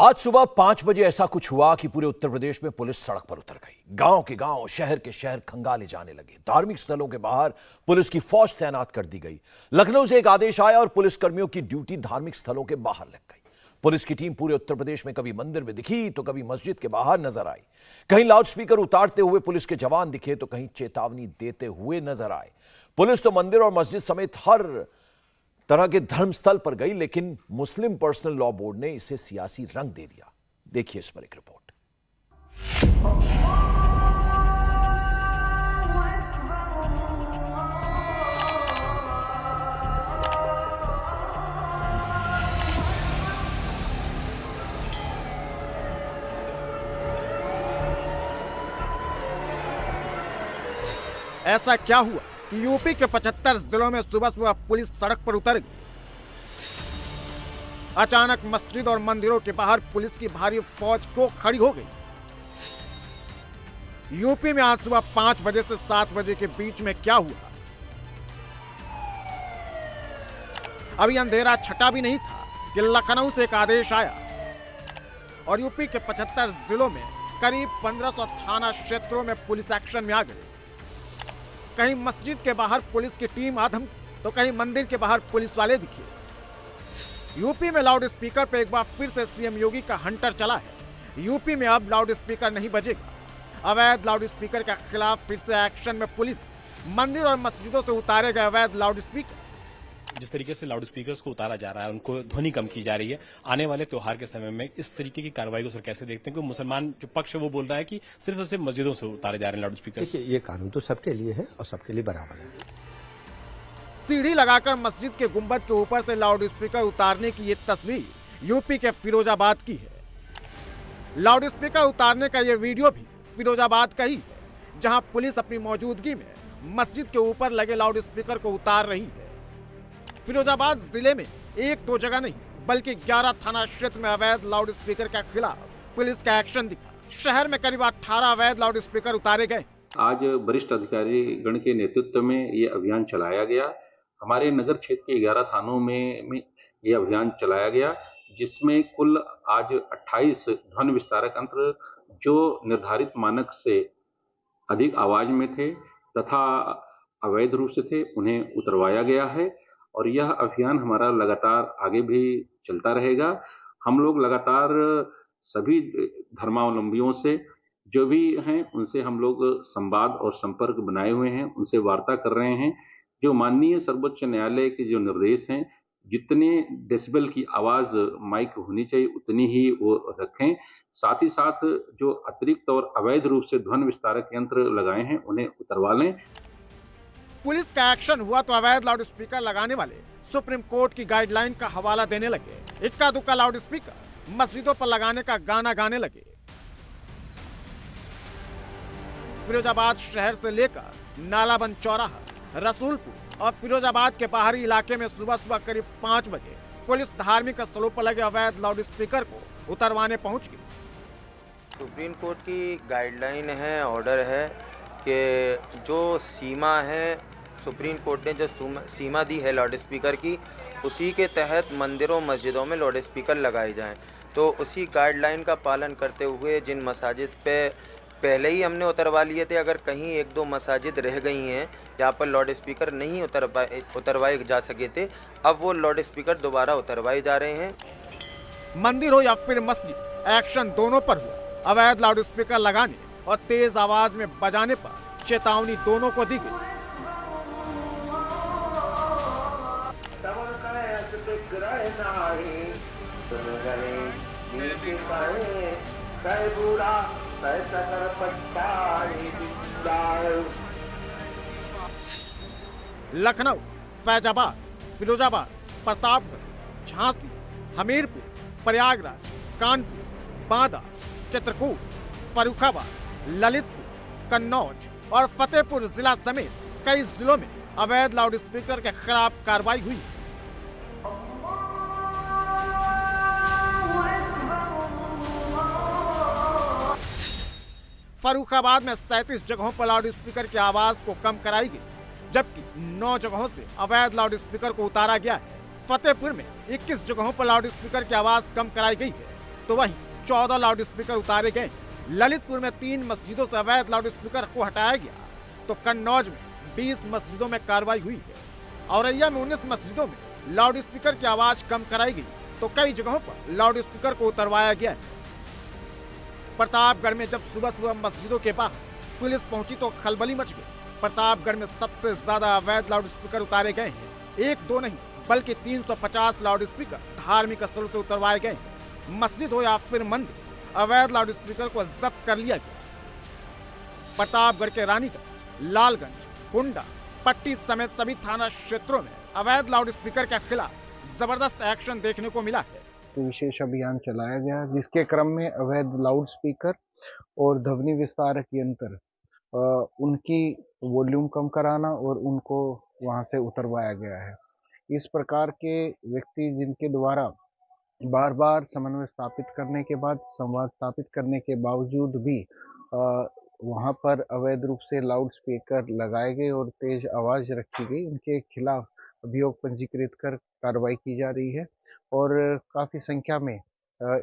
आज सुबह 5 बजे ऐसा कुछ हुआ कि पूरे उत्तर प्रदेश में पुलिस सड़क पर उतर गई। गांव के गांव, शहर के शहर खंगाले जाने लगे। धार्मिक स्थलों के बाहर पुलिस की फौज तैनात कर दी गई। लखनऊ से एक आदेश आया और पुलिसकर्मियों की ड्यूटी धार्मिक स्थलों के बाहर लग गई। पुलिस की टीम पूरे उत्तर प्रदेश में कभी मंदिर में दिखी तो कभी मस्जिद के बाहर नजर आई। कहीं लाउडस्पीकर उतारते हुए पुलिस के जवान दिखे तो कहीं चेतावनी देते हुए नजर आए। पुलिस तो मंदिर और मस्जिद समेत हर तरह के धर्मस्थल पर गई, लेकिन मुस्लिम पर्सनल लॉ बोर्ड ने इसे सियासी रंग दे दिया। देखिए इस पर एक रिपोर्ट। ऐसा क्या हुआ कि यूपी के 75 जिलों में सुबह सुबह पुलिस सड़क पर उतर गई। अचानक मस्जिद और मंदिरों के बाहर पुलिस की भारी फौज को खड़ी हो गई। यूपी में आज सुबह 5 बजे से 7 बजे के बीच में क्या हुआ? अभी अंधेरा छटा भी नहीं था कि लखनऊ से एक आदेश आया और यूपी के 75 जिलों में करीब 1500 थाना क्षेत्रों में पुलिस एक्शन में आ गई। कहीं मस्जिद के बाहर पुलिस की टीम आधम तो कहीं मंदिर के बाहर पुलिस वाले दिखे। यूपी में लाउड स्पीकर पे एक बार फिर से सीएम योगी का हंटर चला है। यूपी में अब लाउड स्पीकर नहीं बजेगा। अवैध लाउड स्पीकर के खिलाफ फिर से एक्शन में पुलिस। मंदिर और मस्जिदों से उतारे गए अवैध लाउड स्पीकर। जिस तरीके से लाउड स्पीकर्स को उतारा जा रहा है, उनको ध्वनि कम की जा रही है, आने वाले त्योहार के समय में इस तरीके की कार्रवाई को सर कैसे देखते हैं? क्योंकि मुसलमान जो पक्ष है वो बोल रहा है कि सिर्फ और सिर्फ मस्जिदों से उतारे जा रहे हैं लाउड स्पीकर। देखिए, ये कानून तो सबके लिए है और सबके लिए बराबर है। सीढ़ी लगाकर मस्जिद के गुंबद के ऊपर से लाउड स्पीकर उतारने की ये तस्वीर यूपी के फिरोजाबाद की है। लाउड स्पीकर उतारने का ये वीडियो भी फिरोजाबाद का ही है, जहां पुलिस अपनी मौजूदगी में मस्जिद के ऊपर लगे लाउड स्पीकर को उतार रही है। फिरोजाबाद जिले में एक दो जगह नहीं बल्कि 11 थाना क्षेत्र में अवैध लाउड स्पीकर के खिलाफ पुलिस का एक्शन दिखा। शहर में करीब 18 अवैध लाउड स्पीकर उतारे गए। आज वरिष्ठ अधिकारी गण के नेतृत्व में ये अभियान चलाया गया। हमारे नगर क्षेत्र के 11 थानों में ये अभियान चलाया गया, जिसमें कुल आज 28 ध्वनि विस्तारक यंत्र जो निर्धारित मानक से अधिक आवाज में थे तथा अवैध रूप से थे, उन्हें उतरवाया गया है। और यह अभियान हमारा लगातार आगे भी चलता रहेगा। हम लोग लगातार सभी धर्मावलंबियों से जो भी हैं उनसे हम लोग संवाद और संपर्क बनाए हुए हैं, उनसे वार्ता कर रहे हैं। जो माननीय सर्वोच्च न्यायालय के जो निर्देश हैं, जितने डेसिबल की आवाज माइक होनी चाहिए उतनी ही वो रखें। साथ ही साथ जो अतिरिक्त और अवैध रूप से ध्वनि विस्तारक यंत्र लगाए हैं उन्हें उतरवा लें। पुलिस का एक्शन हुआ तो अवैध लाउड स्पीकर लगाने वाले सुप्रीम कोर्ट की गाइडलाइन का हवाला देने लगे। इक्का दुक्का लाउड स्पीकर मस्जिदों पर लगाने का गाना गाने लगे। फिरोजाबाद शहर से लेकर नालाबंद चौराहा, रसूलपुर और फिरोजाबाद के बाहरी इलाके में सुबह सुबह करीब 5 बजे पुलिस धार्मिक स्थलों पर लगे अवैध लाउड स्पीकर को उतरवाने पहुंच गई। सुप्रीम कोर्ट की गाइडलाइन है, ऑर्डर है कि जो सीमा है, सुप्रीम कोर्ट ने जो सीमा दी है लाउड स्पीकर की, उसी के तहत मंदिरों मस्जिदों में लाउड स्पीकर लगाए जाएं। तो उसी गाइडलाइन का पालन करते हुए जिन मसाजिद पे पहले ही हमने उतरवा लिए थे, अगर कहीं एक दो मसाजिद रह गई हैं जहाँ पर लाउड स्पीकर नहीं उतरवाए जा सके थे, अब वो लाउड स्पीकर दोबारा उतरवाए जा रहे हैं। मंदिर हो या फिर मस्जिद, एक्शन दोनों पर हुआ। अवैध लाउड स्पीकर लगाने और तेज आवाज में बजाने पर चेतावनी दोनों को दी गई। लखनऊ, फैजाबाद, फिरोजाबाद, प्रतापगढ़, झांसी, हमीरपुर, प्रयागराज, कानपुर, बांदा, चित्रकूट, फर्रुखाबाद, ललितपुर, कन्नौज और फतेहपुर जिला समेत कई जिलों में अवैध लाउड स्पीकर के खिलाफ कार्रवाई हुई। फर्रुखाबाद में 37 जगहों पर लाउड स्पीकर की आवाज को कम कराई गई, जबकि 9 जगहों से अवैध लाउड स्पीकर को उतारा गया है। फतेहपुर में 21 जगहों पर लाउड स्पीकर की आवाज कम कराई गई है, तो तो वहीं 14 लाउड स्पीकर उतारे गए। ललितपुर में 3 मस्जिदों से अवैध लाउड स्पीकर को हटाया गया, तो कन्नौज में 20 मस्जिदों में कार्रवाई हुई है। औरैया में 19 मस्जिदों में लाउड स्पीकर की आवाज कम कराई गई, तो कई जगहों पर लाउड स्पीकर को उतरवाया गया है। प्रतापगढ़ में जब सुबह सुबह मस्जिदों के बाहर पुलिस पहुंची तो खलबली मच गई। प्रतापगढ़ में सबसे ज्यादा अवैध लाउड स्पीकर उतारे गए हैं। 1-2 नहीं बल्कि 350 लाउड स्पीकर धार्मिक स्थलों से उतरवाए गए। मस्जिद हो या फिर मंदिर, अवैध लाउड स्पीकर को जब्त कर लिया गया। प्रतापगढ़ के रानीगंज, लालगंज, कुंडा, पट्टी समेत सभी थाना क्षेत्रों में अवैध लाउड स्पीकर के खिलाफ जबरदस्त एक्शन देखने को मिला है। विशेष अभियान चलाया गया, जिसके क्रम में अवैध लाउड स्पीकर और ध्वनि विस्तारक यंत्र उनकी वॉल्यूम कम कराना और उनको वहां से उतरवाया गया है। इस प्रकार के व्यक्ति जिनके द्वारा बार बार समन्वय स्थापित करने के बाद, संवाद स्थापित करने के बावजूद भी वहां पर अवैध रूप से लाउड स्पीकर लगाए गए और तेज आवाज रखी गई, उनके खिलाफ अभियोग पंजीकृत कर कार्रवाई की जा रही है और काफी संख्या में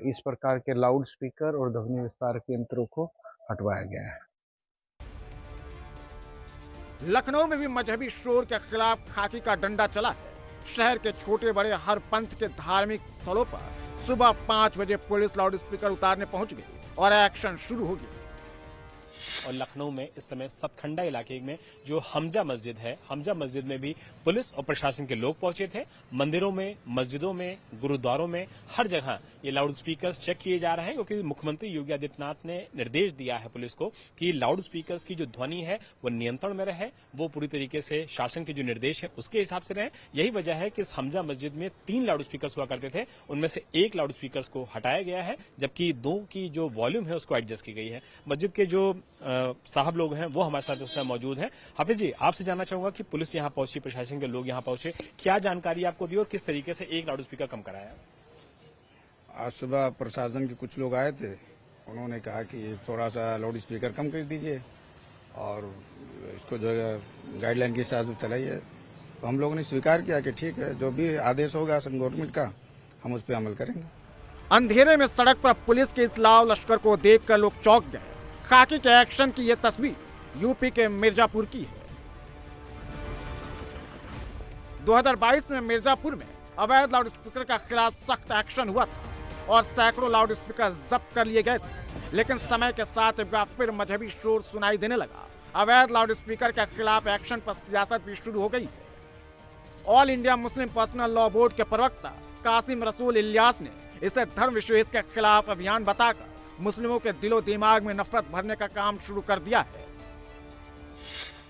इस प्रकार के लाउड स्पीकर और ध्वनि विस्तारक यंत्रों को हटवाया गया है। लखनऊ में भी मजहबी शोर के खिलाफ खाकी का डंडा चला है। शहर के छोटे बड़े हर पंथ के धार्मिक स्थलों पर सुबह 5 बजे पुलिस लाउड स्पीकर उतारने पहुंच गई और एक्शन शुरू हो गया। और लखनऊ में इस समय सतखंडा इलाके में जो हमजा मस्जिद है, हमजा मस्जिद में भी पुलिस और प्रशासन के लोग पहुंचे थे। मंदिरों में, मस्जिदों में, गुरुद्वारों में हर जगह ये लाउड स्पीकर्स चेक किए जा रहे हैं, क्योंकि मुख्यमंत्री योगी आदित्यनाथ ने निर्देश दिया है पुलिस को कि लाउड स्पीकर्स की जो ध्वनि है वो नियंत्रण में रहे, वो पूरी तरीके से शासन के जो निर्देश है उसके हिसाब से रहे। यही वजह है कि इस हमजा मस्जिद में 3 लाउड स्पीकर्स हुआ करते थे, उनमें से 1 लाउड स्पीकर्स को हटाया गया है, जबकि 2 की जो वॉल्यूम है उसको एडजस्ट की गई है। मस्जिद के जो साहब लोग हैं वो हमारे साथ उस समय मौजूद हैं। हाफिज जी, आपसे जानना चाहूंगा कि पुलिस यहां पहुंची, प्रशासन के लोग यहां पहुंचे, क्या जानकारी आपको दी और किस तरीके से 1 लाउड स्पीकर कम कराया? आज सुबह प्रशासन के कुछ लोग आए थे, उन्होंने कहा कि थोड़ा सा लाउड स्पीकर कम कर दीजिए और इसको जो है गाइडलाइन के हिसाब से चलाइए। तो हम लोगों ने स्वीकार किया कि ठीक है, जो भी आदेश होगा गवर्नमेंट का हम उस पर अमल करेंगे। अंधेरे में सड़क पर पुलिस के इस लाव लश्कर को देखकर लोग चौंक गए। खाकी के एक्शन की ये तस्वीर यूपी के मिर्जापुर की है। 2022 में मिर्जापुर में अवैध लाउड स्पीकर के खिलाफ सख्त एक्शन हुआ था और सैकड़ों लाउड स्पीकर जब्त कर लिए गए थे, लेकिन समय के साथ एक बार फिर मजहबी शोर सुनाई देने लगा। अवैध लाउड स्पीकर के खिलाफ एक्शन पर सियासत भी शुरू हो गई है। All India Muslim personal Law Board के प्रवक्ता कासिम रसूल इलियास ने इसे धर्म विशेष के खिलाफ अभियान बताकर मुस्लिमों के दिलो दिमाग में नफरत भरने का काम शुरू कर दिया है।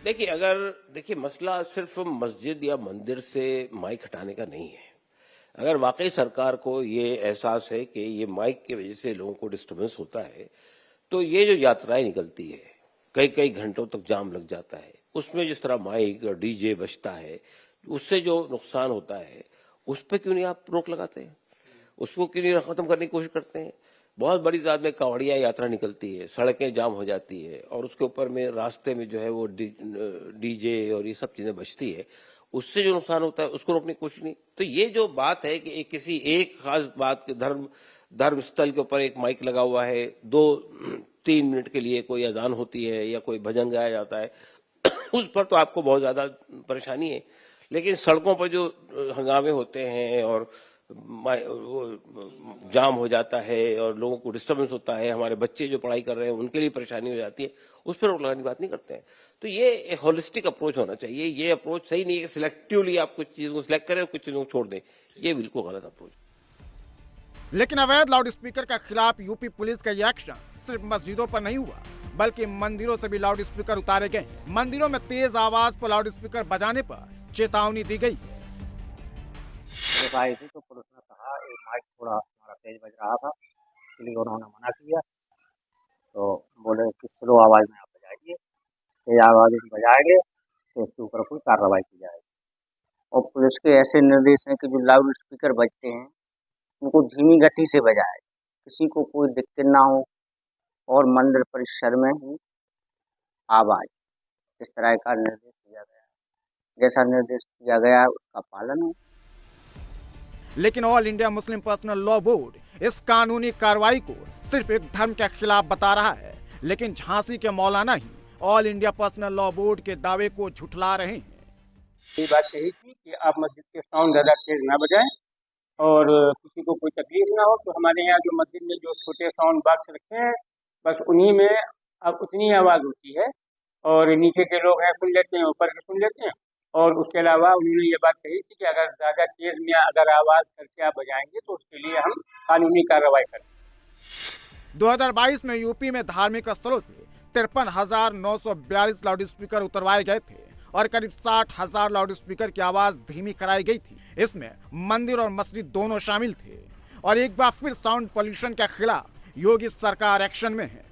देखिए मसला सिर्फ मस्जिद या मंदिर से माइक हटाने का नहीं है। अगर वाकई सरकार को ये एहसास है कि ये माइक की वजह से लोगों को डिस्टर्बेंस होता है, तो ये जो यात्राएं निकलती है, कई कई घंटों तक जाम लग जाता है, उसमें जिस तरह माइक और डीजे बजता है, उससे जो नुकसान होता है उस पर क्यों नहीं आप रोक लगाते हैं? उसको क्यों नहीं खत्म करने की कोशिश करते हैं? बहुत बड़ी तादाद में कांवड़िया यात्रा निकलती है, सड़कें जाम हो जाती है और उसके ऊपर में रास्ते में जो है वो डीजे और ये सब चीजें बजती है, उससे जो नुकसान होता है उसको रोकने की कोशिश नहीं। तो ये जो बात है कि किसी एक खास बात के धर्म स्थल के ऊपर एक माइक लगा हुआ है, 2-3 मिनट के लिए कोई अजान होती है या कोई भजन गाया जाता है उस पर तो आपको बहुत ज्यादा परेशानी है, लेकिन सड़कों पर जो हंगामे होते हैं और वो जाम हो जाता है और लोगों को डिस्टर्बेंस होता है, हमारे बच्चे जो पढ़ाई कर रहे हैं उनके लिए परेशानी हो जाती है, उस पर रोक लगाने की बात नहीं करते हैं। तो ये एक होलिस्टिक अप्रोच होना चाहिए। ये अप्रोच सही नहीं है कि सिलेक्टिवली आप कुछ चीजों को सिलेक्ट करें और कुछ चीजों को छोड़ दें, ये बिल्कुल गलत अप्रोच। लेकिन अवैध लाउड स्पीकर के खिलाफ यूपी पुलिस का ये एक्शन सिर्फ मस्जिदों पर नहीं हुआ, बल्कि मंदिरों से भी लाउड स्पीकर उतारे गए। मंदिरों में तेज आवाज पर लाउड स्पीकर बजाने पर चेतावनी दी गई। पुलिस आई थी तो पुलिस ने कहा एक माइक थोड़ा हमारा तेज बज रहा था, इसलिए उन्होंने मना किया। तो बोले कि स्लो आवाज में आप बजाइए, तेज आवाज में बजाएंगे तो इसके ऊपर कोई कार्रवाई की जाएगी। और पुलिस के ऐसे निर्देश हैं कि जो लाउड स्पीकर बजते हैं उनको धीमी गति से बजाए, किसी को कोई दिक्कत ना हो और मंदिर परिसर में ही आवाज, इस तरह का निर्देश दिया गया है। जैसा निर्देश दिया गया है उसका पालन हो। लेकिन all India Muslim personal Law board इस कानूनी कार्रवाई को सिर्फ एक धर्म के खिलाफ बता रहा है, लेकिन झांसी के मौलाना ही All India Personal Law Board के दावे को झुठला रहे हैं। ये बात कही थी कि आप मस्जिद के साउंड ज़्यादा तेज ना बजाएं और किसी को कोई तकलीफ ना हो, तो हमारे यहाँ जो मस्जिद में जो छोटे साउंड बॉक्स रखे हैं बस उन्हीं में अब उतनी आवाज़ होती है और नीचे के लोग हैं सुन लेते हैं, ऊपर के सुन लेते हैं। और उसके अलावा उन्होंने ये बात कही थी कि अगर ज़्यादा तेज में अगर आवाज़ करके आप बजाएंगे तो उसके लिए हम कानूनी कार्रवाई करेंगे। 2022 में यूपी में धार्मिक स्थलों से 53,942 लाउड स्पीकर उतरवाए गए थे और करीब 60,000 लाउड स्पीकर की आवाज धीमी कराई गई थी। इसमें मंदिर और मस्जिद दोनों शामिल थे। और एक बार फिर साउंड पोल्यूशन के खिलाफ योगी सरकार एक्शन में है।